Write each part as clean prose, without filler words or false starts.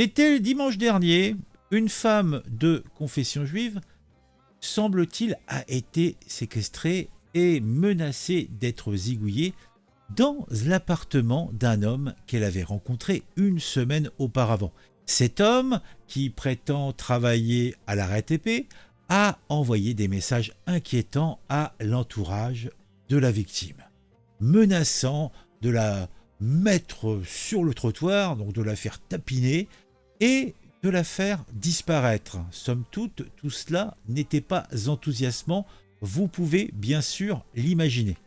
C'était dimanche dernier, une femme de confession juive, semble-t-il, a été séquestrée et menacée d'être zigouillée dans l'appartement d'un homme qu'elle avait rencontré une semaine auparavant. Cet homme, qui prétend travailler à la RATP, a envoyé des messages inquiétants à l'entourage de la victime, menaçant de la mettre sur le trottoir, donc de la faire tapiner et de la faire disparaître. Somme toute, tout cela n'était pas enthousiasmant, vous pouvez bien sûr l'imaginer.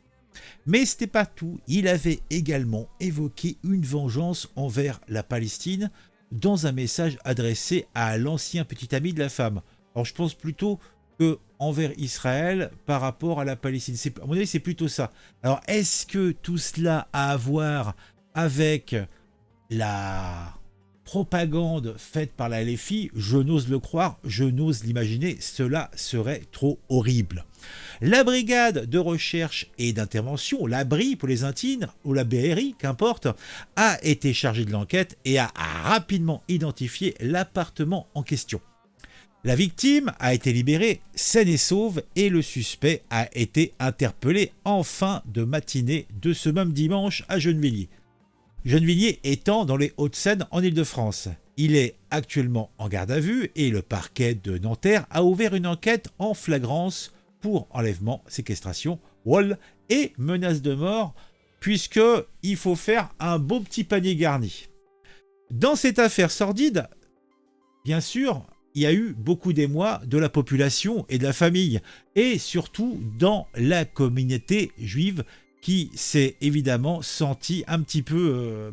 Mais ce n'était pas tout, il avait également évoqué une vengeance envers la Palestine dans un message adressé à l'ancien petit ami de la femme. Alors je pense plutôt que envers Israël par rapport à la Palestine. À mon avis, c'est plutôt ça. Alors est-ce que tout cela a à voir avec la propagande faite par la LFI? Je n'ose le croire, je n'ose l'imaginer, cela serait trop horrible. La brigade de recherche et d'intervention, la BRI pour les intimes, ou la BRI, qu'importe, a été chargée de l'enquête et a rapidement identifié l'appartement en question. La victime a été libérée saine et sauve et le suspect a été interpellé en fin de matinée de ce même dimanche à Gennevilliers. Gennevilliers étant dans les Hauts-de-Seine en Île-de-France. Il est actuellement en garde à vue et le parquet de Nanterre a ouvert une enquête en flagrance pour enlèvement, séquestration, vol et menace de mort, puisqu'il faut faire un beau petit panier garni. Dans cette affaire sordide, bien sûr, il y a eu beaucoup d'émoi de la population et de la famille, et surtout dans la communauté juive qui s'est évidemment sentie un petit peu,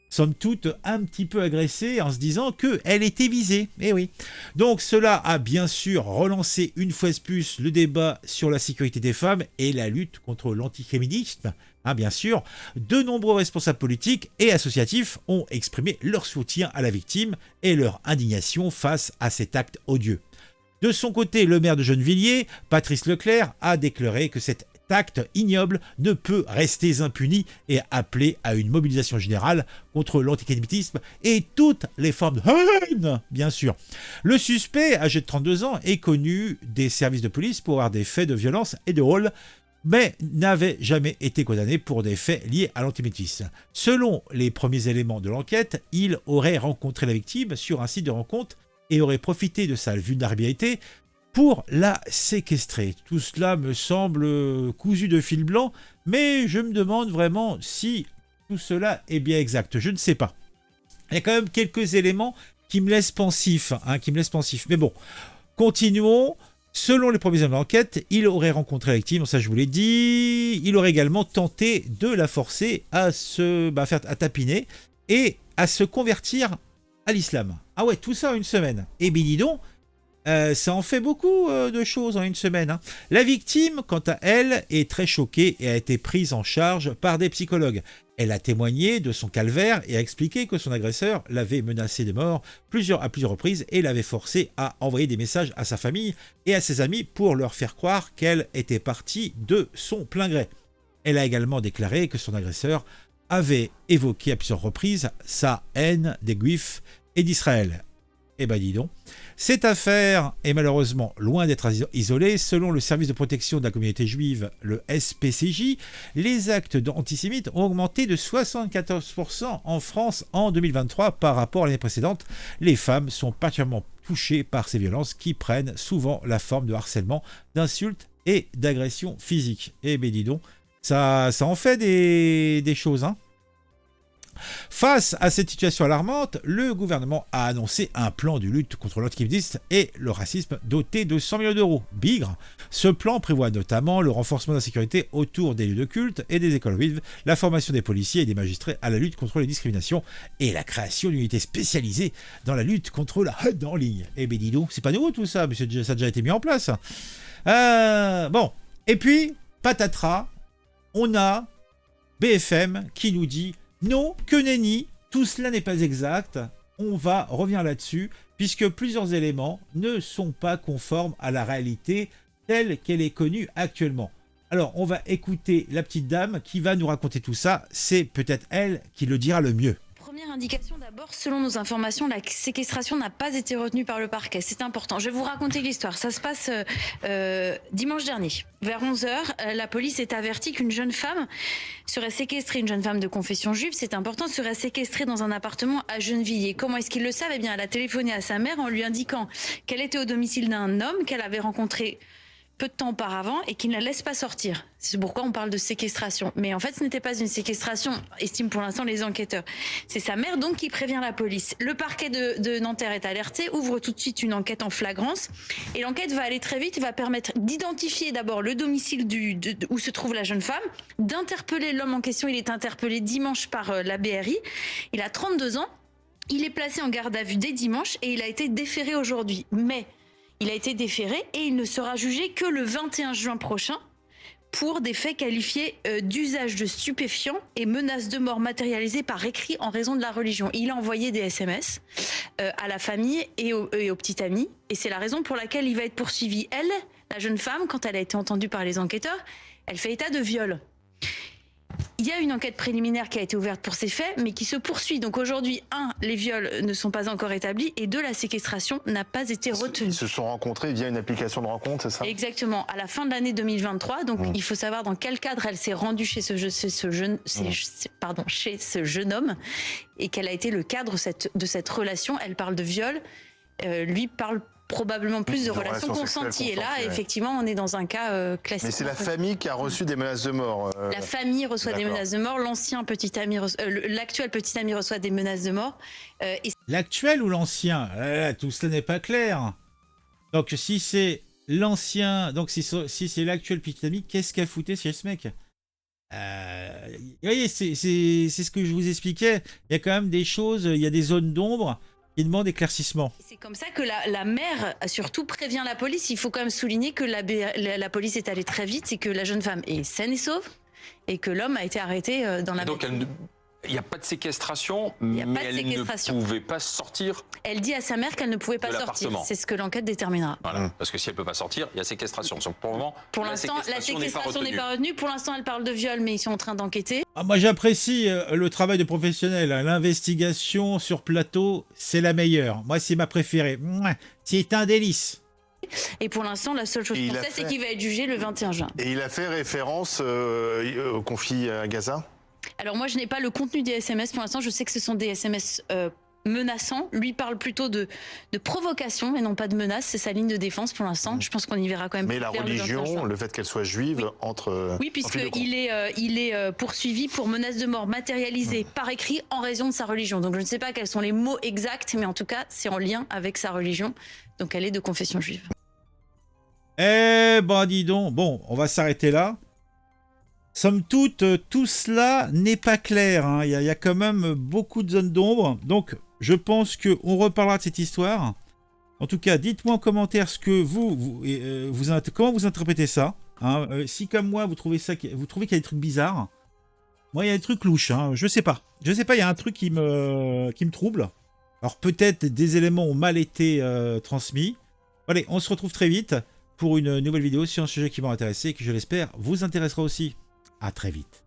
somme toute, un petit peu agressée en se disant qu'elle était visée. Eh oui. Donc cela a bien sûr relancé une fois de plus le débat sur la sécurité des femmes et la lutte contre l'antisémitisme. Bien sûr, de nombreux responsables politiques et associatifs ont exprimé leur soutien à la victime et leur indignation face à cet acte odieux. De son côté, le maire de Gennevilliers, Patrice Leclerc, a déclaré que cet acte ignoble ne peut rester impuni et a appelé à une mobilisation générale contre l'antisémitisme et toutes les formes de haine, bien sûr. Le suspect, âgé de 32 ans, est connu des services de police pour avoir des faits de violence et de vol, mais n'avait jamais été condamné pour des faits liés à l'antisémitisme. Selon les premiers éléments de l'enquête, il aurait rencontré la victime sur un site de rencontre et aurait profité de sa vulnérabilité pour la séquestrer. Tout cela me semble cousu de fil blanc, mais je me demande vraiment si tout cela est bien exact. Je ne sais pas. Il y a quand même quelques éléments qui me laissent pensif. Mais bon, continuons. Selon les premiers éléments d'enquête, il aurait rencontré la victime, ça je vous l'ai dit. Il aurait également tenté de la forcer à à tapiner et à se convertir à l'islam. Ah ouais, tout ça en une semaine. Et bien dis donc, ça en fait beaucoup de choses en une semaine. La victime, quant à elle, est très choquée et a été prise en charge par des psychologues. Elle a témoigné de son calvaire et a expliqué que son agresseur l'avait menacée de mort à plusieurs reprises et l'avait forcé à envoyer des messages à sa famille et à ses amis pour leur faire croire qu'elle était partie de son plein gré. Elle a également déclaré que son agresseur avait évoqué à plusieurs reprises sa haine des Juifs et d'Israël. Eh ben dis donc. Cette affaire est malheureusement loin d'être isolée. Selon le service de protection de la communauté juive, le SPCJ, les actes antisémites ont augmenté de 74% en France en 2023 par rapport à l'année précédente. Les femmes sont particulièrement touchées par ces violences qui prennent souvent la forme de harcèlement, d'insultes et d'agressions physiques. Eh ben dis donc, ça en fait des choses, hein. Face à cette situation alarmante, le gouvernement a annoncé un plan de lutte contre l'antisémitisme et le racisme doté de 100 millions d'euros. Bigre. Ce plan prévoit notamment le renforcement de la sécurité autour des lieux de culte et des écoles juives, la formation des policiers et des magistrats à la lutte contre les discriminations et la création d'unités spécialisées dans la lutte contre la haine en ligne. Eh ben dis donc, c'est pas nouveau tout ça, mais ça a déjà été mis en place. Bon, et puis, patatras, on a BFM qui nous dit non, que nenni, tout cela n'est pas exact. On va revenir là-dessus, puisque plusieurs éléments ne sont pas conformes à la réalité telle qu'elle est connue actuellement. Alors, on va écouter la petite dame qui va nous raconter tout ça. C'est peut-être elle qui le dira le mieux. Première indication d'abord, selon nos informations, la séquestration n'a pas été retenue par le parquet. C'est important. Je vais vous raconter l'histoire. Ça se passe dimanche dernier. Vers 11h, la police est avertie qu'une jeune femme serait séquestrée, une jeune femme de confession juive, c'est important, serait séquestrée dans un appartement à Gennevilliers. Comment est-ce qu'ils le savent ? Eh bien, elle a téléphoné à sa mère en lui indiquant qu'elle était au domicile d'un homme qu'elle avait rencontré peu de temps auparavant et qui ne la laisse pas sortir. C'est pourquoi on parle de séquestration. Mais en fait, ce n'était pas une séquestration, estiment pour l'instant les enquêteurs. C'est sa mère donc qui prévient la police. Le parquet de Nanterre est alerté, ouvre tout de suite une enquête en flagrance et l'enquête va aller très vite, va permettre d'identifier d'abord le domicile où se trouve la jeune femme, d'interpeller l'homme en question. Il est interpellé dimanche par la BRI. Il a 32 ans. Il est placé en garde à vue dès dimanche et il a été déféré aujourd'hui. Mais il a été déféré et il ne sera jugé que le 21 juin prochain pour des faits qualifiés d'usage de stupéfiants et menaces de mort matérialisées par écrit en raison de la religion. Il a envoyé des SMS à la famille et aux petits amis et c'est la raison pour laquelle il va être poursuivi. Elle, la jeune femme, quand elle a été entendue par les enquêteurs, elle fait état de viol. Il y a une enquête préliminaire qui a été ouverte pour ces faits, mais qui se poursuit. Donc aujourd'hui, 1, les viols ne sont pas encore établis, et 2, la séquestration n'a pas été retenue. Ils se sont rencontrés via une application de rencontre, c'est ça ? Exactement, à la fin de l'année 2023. Donc il faut savoir dans quel cadre elle s'est rendue chez ce jeune homme, et quel a été le cadre de cette relation. Elle parle de viol, lui parle probablement plus de relations consenties. Et là, effectivement, on est dans un cas classique. Mais c'est la famille qui a reçu des menaces de mort. La famille reçoit des menaces de mort. L'actuel petit ami reçoit des menaces de mort. L'actuel ou l'ancien ? Tout cela n'est pas clair. Donc, si c'est l'ancien, donc si c'est l'actuel petit ami, qu'est-ce qu'a fouté chez ce mec ? Vous voyez, c'est ce que je vous expliquais. Il y a quand même des choses, il y a des zones d'ombre qui demande éclaircissement. C'est comme ça que la mère, surtout, prévient la police. Il faut quand même souligner que la police est allée très vite et que la jeune femme est saine et sauve et que l'homme a été arrêté dans la donc il n'y a pas de séquestration, mais elle ne pouvait pas sortir. Elle dit à sa mère qu'elle ne pouvait pas sortir. C'est ce que l'enquête déterminera. Voilà, parce que si elle ne peut pas sortir, il y a séquestration. Donc pour le moment, la séquestration n'est pas retenue. Pour l'instant, elle parle de viol, mais ils sont en train d'enquêter. Moi, j'apprécie le travail de professionnel. L'investigation sur plateau, c'est la meilleure. Moi, c'est ma préférée. C'est un délice. Et pour l'instant, la seule chose qu'on sait, c'est qu'il va être jugé le 21 juin. Et il a fait référence au conflit à Gaza ? Alors moi, je n'ai pas le contenu des SMS pour l'instant. Je sais que ce sont des SMS menaçants. Lui parle plutôt de provocation et non pas de menace. C'est sa ligne de défense pour l'instant. Je pense qu'on y verra quand même. Mais la religion, le fait qu'elle soit juive, entre... Oui, puisqu'il est poursuivi pour menace de mort matérialisée par écrit en raison de sa religion. Donc je ne sais pas quels sont les mots exacts, mais en tout cas, c'est en lien avec sa religion. Donc elle est de confession juive. Eh ben dis donc. Bon, on va s'arrêter là. Somme toute, tout cela n'est pas clair. Hein. Il y a quand même beaucoup de zones d'ombre. Donc, je pense qu'on reparlera de cette histoire. En tout cas, dites-moi en commentaire ce que comment vous interprétez ça. Hein. Si, comme moi, vous trouvez qu'il y a des trucs bizarres. Moi, il y a des trucs louches. Hein. Je sais pas. Il y a un truc qui me trouble. Alors, peut-être des éléments ont mal été transmis. Allez, on se retrouve très vite pour une nouvelle vidéo sur un sujet qui m'a intéressé et qui, je l'espère, vous intéressera aussi. À très vite.